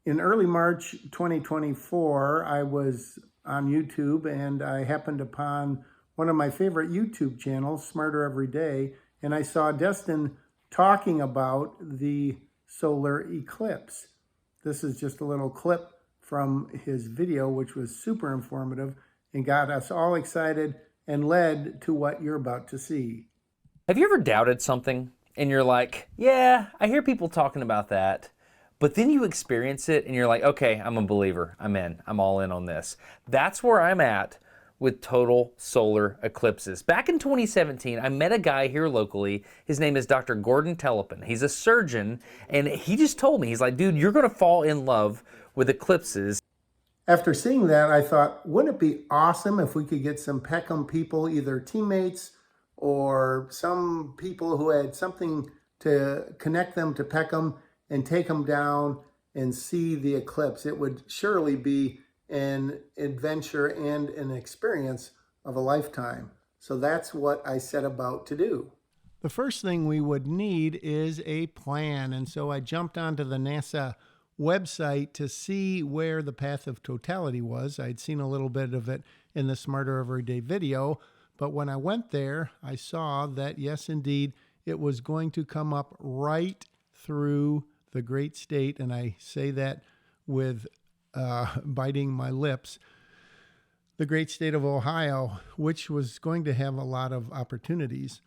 In early March 2024, I was on YouTube and I happened upon one of my favorite YouTube channels, Smarter Every Day, and I saw Destin talking about the solar eclipse. This is just a little clip from his video, which was super informative and got us all excited and led to what you're about to see. Have you ever doubted something and you're like, yeah, I hear people talking about that, but then you experience it and you're like, okay, I'm a believer. I'm in. I'm all in on this. That's where I'm at with total solar eclipses. Back in 2017, I met a guy here locally. His name is Dr. Gordon Telepin. He's a surgeon, and he just told me, he's like, dude, you're going to fall in love with eclipses. After seeing that, I thought, wouldn't it be awesome if we could get some Peckham people, either teammates or some people who had something to connect them to Peckham, and take them down and see the eclipse? It would surely be an adventure and an experience of a lifetime. So that's what I set about to do. The first thing we would need is a plan. And so I jumped onto the NASA website to see where the path of totality was. I'd seen a little bit of it in the Smarter Everyday video, but when I went there, I saw that, yes, indeed, it was going to come up right through the great state, and I say that with biting my lips, the great state of Ohio, which was going to have a lot of opportunities.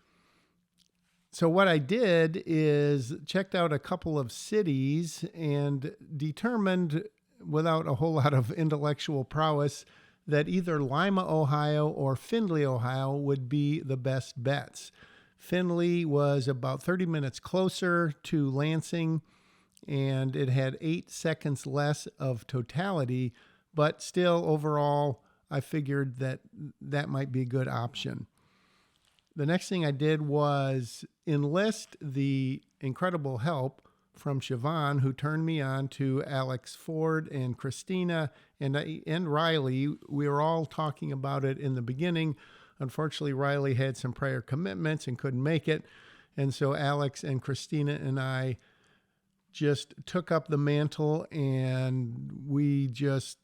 So what I did is checked out a couple of cities and determined, without a whole lot of intellectual prowess, that either Lima, Ohio or Findlay, Ohio would be the best bets. Findlay was about 30 minutes closer to Lansing, and it had 8 seconds less of totality, but still overall, I figured that that might be a good option. The next thing I did was enlist the incredible help from Siobhan, who turned me on to Alex Ford and Christina and Riley. We were all talking about it in the beginning. Unfortunately, Riley had some prior commitments and couldn't make it. And so Alex and Christina and I just took up the mantle, and we just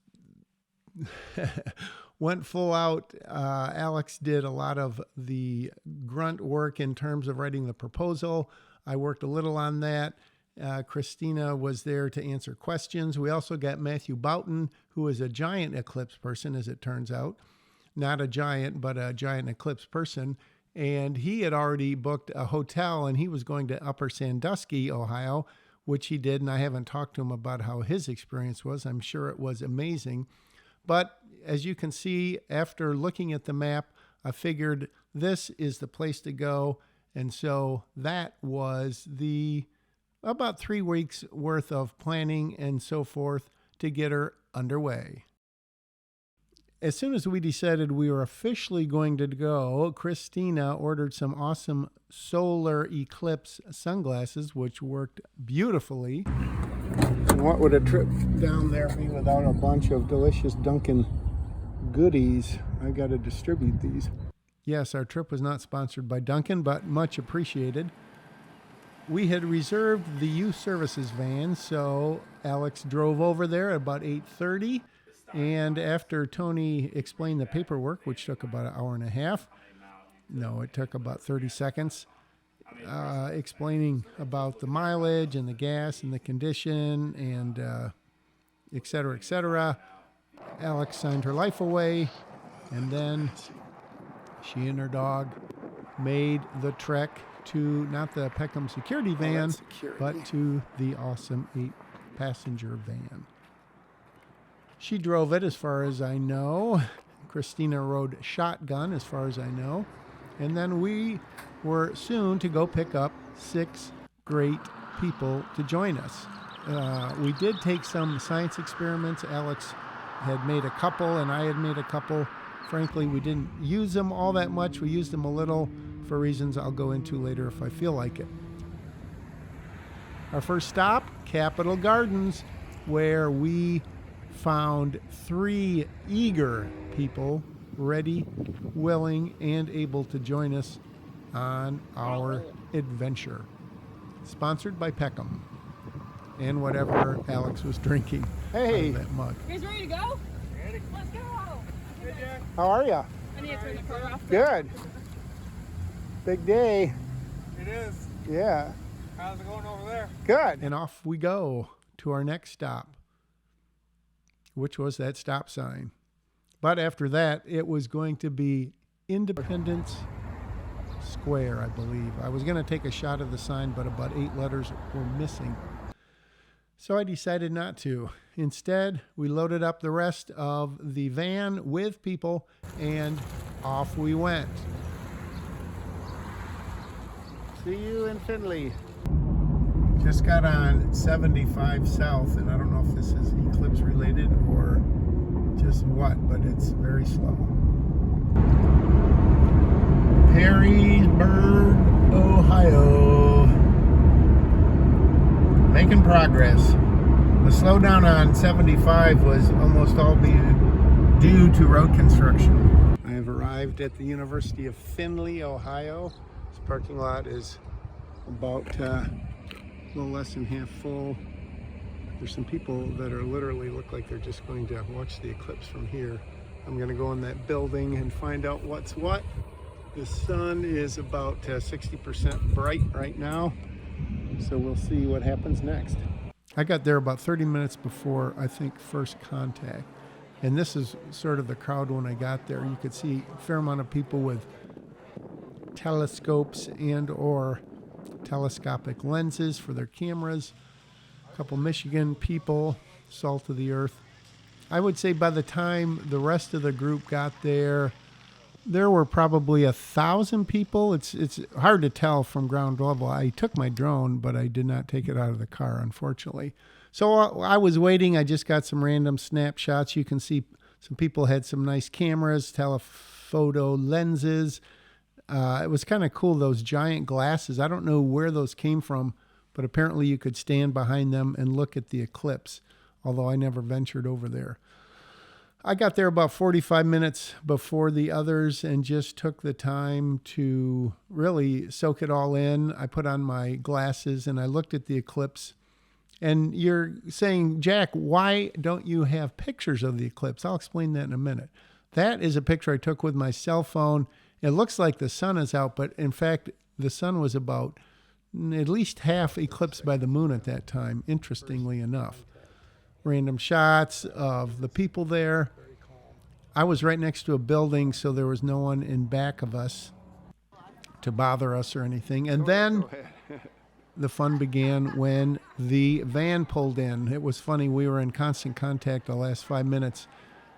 went full out. Alex did a lot of the grunt work in terms of writing the proposal. I worked a little on that. Christina was there to answer questions. We also got Matthew Boughton, who is a giant eclipse person, as it turns out. Not a giant, but a giant eclipse person. And he had already booked a hotel, and he was going to Upper Sandusky, Ohio, which he did. And I haven't talked to him about how his experience was. I'm sure it was amazing. But as you can see, after looking at the map, I figured this is the place to go. And so that was the about 3 weeks worth of planning and so forth to get her underway. As soon as we decided we were officially going to go, Christina ordered some awesome solar eclipse sunglasses, which worked beautifully. And what would a trip down there be without a bunch of delicious Dunkin' goodies? I got to distribute these. Yes, our trip was not sponsored by Dunkin', but much appreciated. We had reserved the youth services van, so Alex drove over there at about 8:30. And after Tony explained the paperwork, which took about an hour and a half, no, it took about 30 seconds, explaining about the mileage and the gas and the condition and et cetera, Alex signed her life away, and then she and her dog made the trek to not the Peckham security van, but to the awesome 8-passenger van. She drove it as far as I know. Christina rode shotgun as far as I know. And then we were soon to go pick up 6 great people to join us. We did take some science experiments. Alex had made a couple and I had made a couple. Frankly, we didn't use them all that much. We used them a little for reasons I'll go into later if I feel like it. Our first stop, Capitol Gardens, where we found 3 eager people ready, willing, and able to join us on our adventure. Sponsored by Peckham. and whatever Alex was drinking Hey. out of that mug. You guys ready to go? Ready. Let's go. Hey, Jack. How are ya? I need to turn the car off. Good. Big day. It is. Yeah. How's it going over there? Good. And off we go to our next stop, which was that stop sign. But after that, it was going to be Independence Square, I believe. I was going to take a shot of the sign, but about 8 letters were missing. So I decided not to. Instead, we loaded up the rest of the van with people, and off we went. See you in Findlay. Just got on 75 South, and I don't know if this is Eclipse related or just what, but it's very slow. Perrysburg, Ohio. Making progress. The slowdown on 75 was almost all due to road construction. I have arrived at the University of Findlay, Ohio. This parking lot is about a little less than half full. There's some people that are literally look like they're just going to watch the eclipse from here. I'm going to go in that building and find out what's what. The sun is about 60% bright right now, so we'll see what happens next. I got there about 30 minutes before, I think, first contact. And this is sort of the crowd when I got there. You could see a fair amount of people with telescopes and or telescopic lenses for their cameras. A couple Michigan people, salt of the earth. I would say by the time the rest of the group got there were probably 1,000 people. It's hard to tell from ground level. I took my drone, but I did not take it out of the car, unfortunately. So I was waiting. I just got some random snapshots. You can see some people had some nice cameras, telephoto lenses. It was kind of cool, those giant glasses. I don't know where those came from, but apparently you could stand behind them and look at the eclipse, although I never ventured over there. I got there about 45 minutes before the others and just took the time to really soak it all in. I put on my glasses and I looked at the eclipse. And you're saying, Jack, why don't you have pictures of the eclipse? I'll explain that in a minute. That is a picture I took with my cell phone. It looks like the sun is out, but in fact, the sun was about at least half eclipsed by the moon at that time, interestingly enough. Random shots of the people there. I was right next to a building, so there was no one in back of us to bother us or anything. And then the fun began when the van pulled in. It was funny. We were in constant contact the last 5 minutes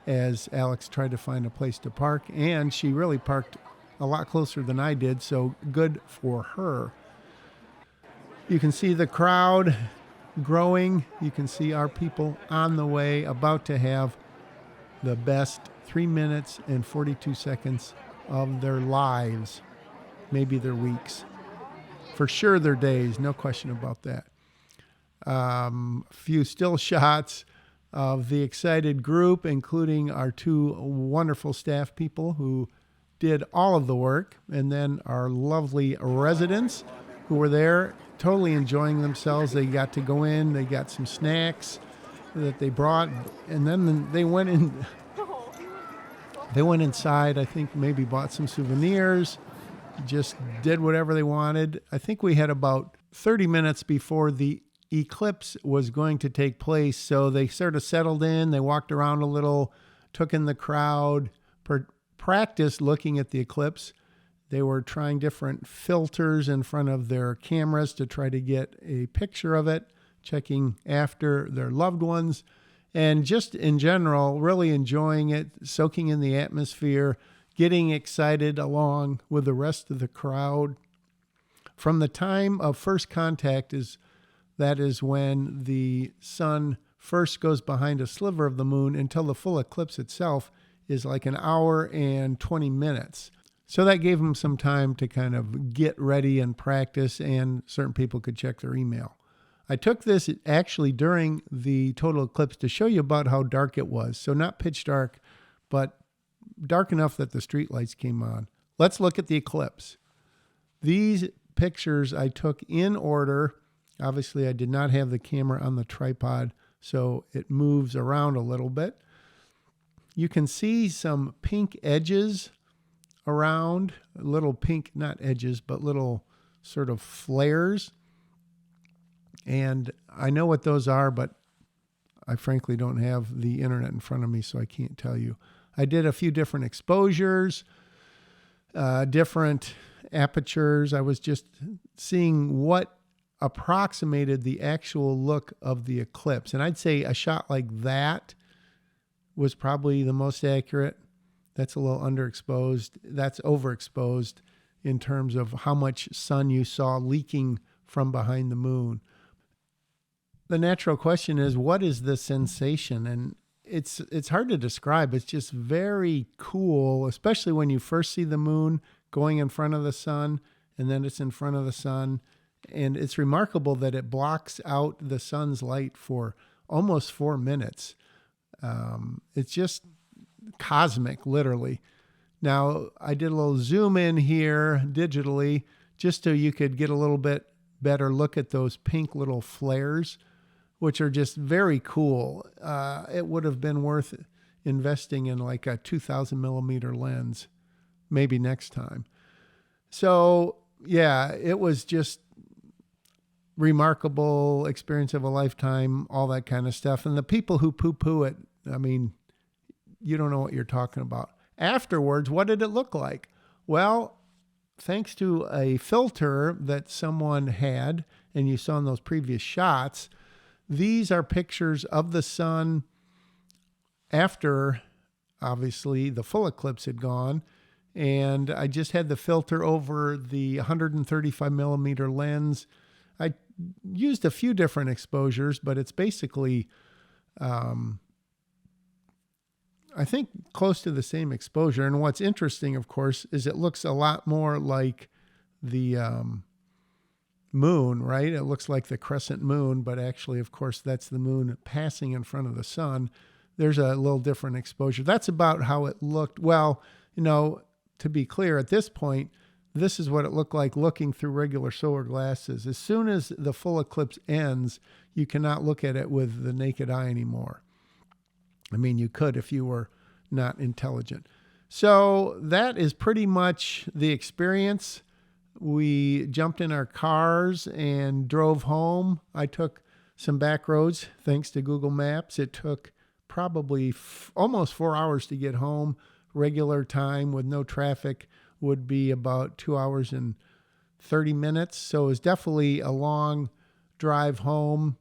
as Alex tried to find a place to park, and she really parked a lot closer than I did, so good for her. You can see the crowd growing. You can see our people on the way, about to have the best 3 minutes and 42 seconds of their lives, maybe their weeks. For sure their days, no question about that. A few still shots of the excited group, including our 2 wonderful staff people who did all of the work, and then our lovely residents who were there totally enjoying themselves. They got to go in, they got some snacks that they brought, and then they went in. They went inside, I think maybe bought some souvenirs, just did whatever they wanted. I think we had about 30 minutes before the eclipse was going to take place, so they sort of settled in, they walked around a little, took in the crowd, practiced looking at the eclipse. They were trying different filters in front of their cameras to try to get a picture of it, checking after their loved ones, and just in general, really enjoying it, soaking in the atmosphere, getting excited along with the rest of the crowd. From the time of first contact that is when the sun first goes behind a sliver of the moon until the full eclipse itself is like an hour and 20 minutes. So that gave them some time to kind of get ready and practice, and certain people could check their email. I took this actually during the total eclipse to show you about how dark it was. So not pitch dark, but dark enough that the street lights came on. Let's look at the eclipse. These pictures I took in order Obviously, I did not have the camera on the tripod, so it moves around a little bit. You can see some pink edges around, little pink, not edges, but little sort of flares. And I know what those are, but I frankly don't have the internet in front of me, so I can't tell you. I did a few different exposures, different apertures. I was just seeing what approximated the actual look of the eclipse. And I'd say a shot like that was probably the most accurate. That's a little underexposed. That's overexposed in terms of how much sun you saw leaking from behind the moon. The natural question is, what is the sensation? And it's hard to describe. It's just very cool, especially when you first see the moon going in front of the sun, and then it's in front of the sun. And it's remarkable that it blocks out the sun's light for almost 4 minutes. It's just cosmic, literally. Now, I did a little zoom in here digitally just so you could get a little bit better look at those pink little flares, which are just very cool. It would have been worth investing in like a 2,000 millimeter lens, maybe next time. So yeah, it was just remarkable experience of a lifetime, all that kind of stuff. And the people who poo-poo it, I mean, you don't know what you're talking about. Afterwards, what did it look like? Well, thanks to a filter that someone had, and you saw in those previous shots, these are pictures of the sun after, obviously, the full eclipse had gone. And I just had the filter over the 135 millimeter lens. I used a few different exposures, but it's basically, I think, close to the same exposure. And what's interesting, of course, is it looks a lot more like the moon, right? It looks like the crescent moon, but actually, of course, that's the moon passing in front of the sun. There's a little different exposure. That's about how it looked. Well, you know, to be clear, at this point, this is what it looked like looking through regular solar glasses. As soon as the full eclipse ends, you cannot look at it with the naked eye anymore. I mean, you could if you were not intelligent. So that is pretty much the experience. We jumped in our cars and drove home. I took some back roads thanks to Google Maps. It took probably almost 4 hours to get home. Regular time with no traffic would be about 2 hours and 30 minutes. So it was definitely a long drive home.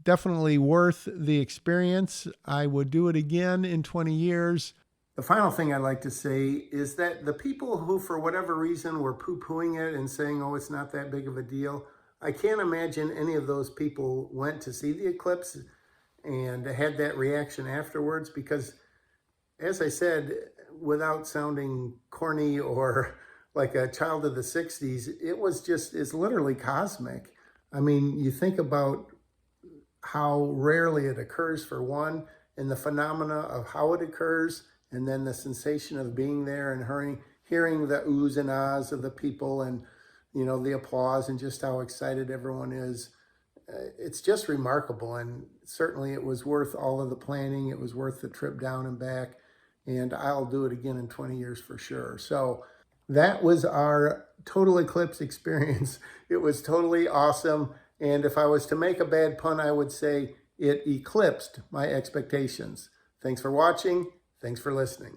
Definitely worth the experience. I would do it again in 20 years. The final thing I'd like to say is that the people who, for whatever reason, were poo-pooing it and saying, oh, it's not that big of a deal, I can't imagine any of those people went to see the eclipse and had that reaction afterwards, because, as I said, without sounding corny or like a child of the 60s, it was just, it's literally cosmic. I mean, you think about how rarely it occurs, for one, and the phenomena of how it occurs, and then the sensation of being there and hearing the oohs and ahs of the people, and, you know, the applause and just how excited everyone is. It's just remarkable, and certainly it was worth all of the planning. It was worth the trip down and back, and I'll do it again in 20 years for sure. So that was our total eclipse experience. It was totally awesome. And if I was to make a bad pun, I would say it eclipsed my expectations. Thanks for watching. Thanks for listening.